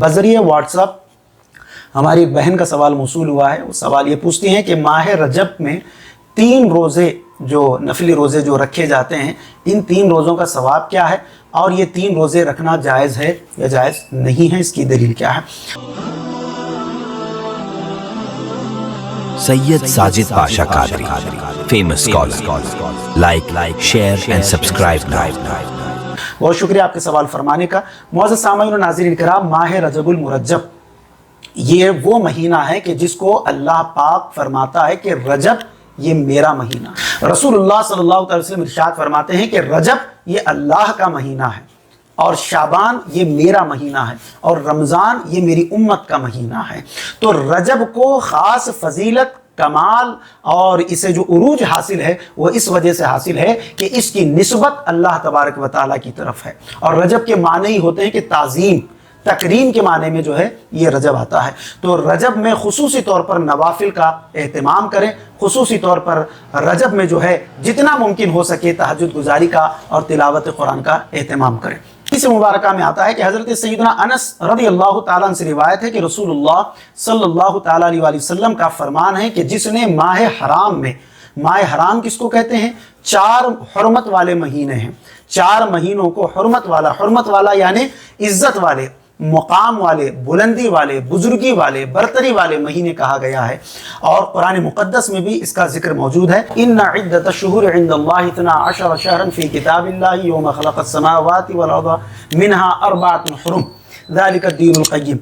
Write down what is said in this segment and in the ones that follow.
बजरिए WhatsApp हमारी एक बहन का सवाल मौसूल हुआ है। वो सवाल ये पूछती हैं कि माह रजब में 3 रोज़े जो नफली रोज़े जो रखे जाते हैं, इन 3 रोज़ों का सवाब क्या है और ये 3 रोज़े रखना जायज़ है या जायज़ नहीं है, इसकी दलील क्या है। Syed Sajid Pasha Qadri, famous scholar. Like, share and subscribe now. बहुत शुक्रिया आपके सवाल फरमाने का। मुअज़्ज़ज़ सामईन और नाज़रीन किराम, माह रजबुल मुरज्जब ये वो महीना है कि जिसको अल्लाह पाक फरमाता है कि रजब ये मेरा महीना। रसूलुल्लाह सल्लल्लाहु अलैहि वसल्लम इरशाद फरमाते हैं कि रजब ये अल्लाह का महीना है और शाबान ये मेरा महीना है और रमज़ान ये मेरी उम्मत का महीना है। तो रजब को ख़ास फजीलत, कमाल और इसे जो उरूज हासिल है वो इस वजह से हासिल है कि इसकी निस्बत अल्लाह तबारक व तआला की तरफ है। और रजब के माने ही होते हैं कि ताज़ीम, तकरीम के माने में जो है ये रजब आता है। तो रजब में खुसूसी तौर पर नवाफिल का एहतमाम करें, खुसूसी तौर पर रजब में जो है जितना मुमकिन हो सके तहज्जुद गुजारी का और तिलावत कुरान का एहतमाम करें। इस मुबारका में आता है कि हज़रत सैयदना अनस रज़ी अल्लाह ताला अन्हु से रिवायत है कि रसूलुल्लाह सल्लल्लाहु ताला अलैहि वसल्लम का फरमान है कि जिसने माह हराम में, माह हराम किसको कहते हैं? 4 हुर्मत वाले महीने हैं। 4 महीनों को हुर्मत वाला यानी इज्जत वाले, मुकाम वाले, बुलंदी वाले, बुजुर्गी वाले, बरतरी वाले महीने कहा गया है। और कुरान मुक़द्दस में भी इसका जिक्र मौजूद है। इन्ना इद्दतश-शुहूर इंदल्लाहि 12 शहरन फ़ी किताबिल्लाहि यौम ख़लक़स-समावाति वल अर्ज़ मिन्हा अर्बअतुन हुरुम ज़ालिका दीनुल क़य्यिम।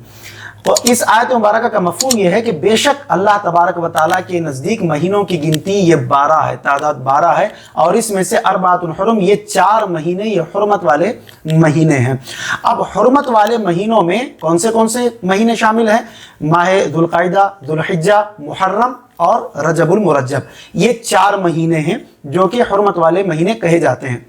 तो इस आयत मुबारक का मफ़हूम यह है कि बेशक अल्लाह तबारक व तआला के नज़दीक महीनों की गिनती ये 12 है, तादाद 12 है और इसमें से अर्बातुन हुरुम ये 4 महीने ये हुर्मत वाले महीने हैं। अब हुर्मत वाले महीनों में कौन से महीने शामिल हैं? माह दुल्क़ाइदा, दुल्हिज्जा, मुहर्रम और रजबुल मुरज्जब। ये 4 महीने हैं जो कि हुर्मत वाले महीने कहे जाते हैं।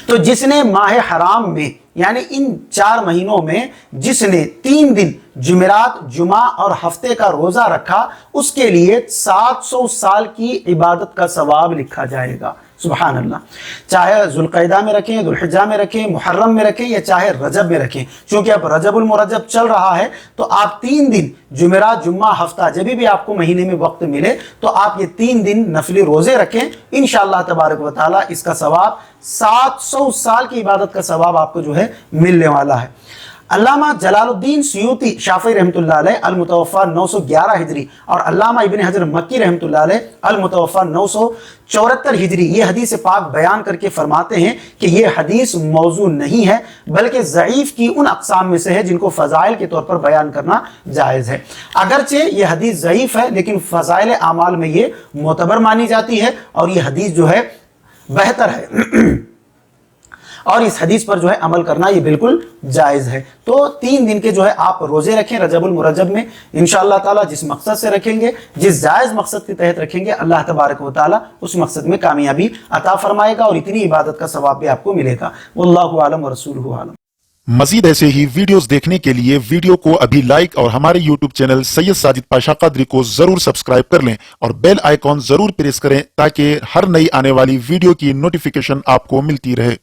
तो जिसने माह हराम में यानी इन 4 महीनों में जिसने 3 दिन जुमेरात, जुमा और हफ्ते का रोजा रखा, उसके लिए 700 साल की इबादत का सवाब लिखा जाएगा। सुभान अल्लाह। चाहे जुल्क़ैदा में रखें, दुल्हिज्जा में रखें, मुहर्रम में रखें या चाहे रजब में रखें, क्योंकि अब रजबुल मुरज्जब चल रहा है तो आप 3 दिन जुमेरात, जुम्मा, हफ्ता जब भी आपको महीने में वक्त मिले तो आप ये 3 दिन नफली रोजे रखें। इंशाअल्लाह तबारक व तआला इसका सवाब 700 साल की इबादत का सवाब आपको जो है मिलने वाला है। अल्लामा जलालुद्दीन सुयूती शाफ़ी रहमतुल्लाह अलैह अल-मुतवफ़्फ़ा 911 हिजरी और अल्लामा इब्न हजर मक्की रहमतुल्लाह अलैह अल-मुतवफ़्फ़ा 974 हिजरी ये हदीस पाक बयान करके फरमाते हैं कि ये हदीस मौजू नहीं है बल्कि ज़ईफ़ की उन अक़साम में से है जिनको फ़ज़ाइल के तौर पर बयान करना जायज़ है। अगरचे ये हदीस ज़ईफ़ है लेकिन फ़ज़ाइल आमाल में ये मोतबर मानी जाती है और ये हदीस जो है बेहतर है और इस हदीस पर जो है अमल करना ये बिल्कुल जायज़ है। तो 3 दिन के जो है आप रोज़े रखें रजबुल मुरज्जब में इंशाअल्लाह ताला। जिस मकसद से रखेंगे, जिस जायज़ मकसद के तहत रखेंगे, अल्लाह तबारक व ताला उस मकसद में कामयाबी अता फरमाएगा और इतनी इबादत का सवाब भी आपको मिलेगा। वल्लाहु आलम व रसूलुहु आलम। मजीद ऐसे ही वीडियोस देखने के लिए वीडियो को अभी लाइक और हमारे यूट्यूब चैनल सैयद साजिद पाशा कादरी को जरूर सब्सक्राइब कर लें और बेल आइकॉन जरूर प्रेस करें ताकि हर नई आने वाली वीडियो की नोटिफिकेशन आपको मिलती रहे।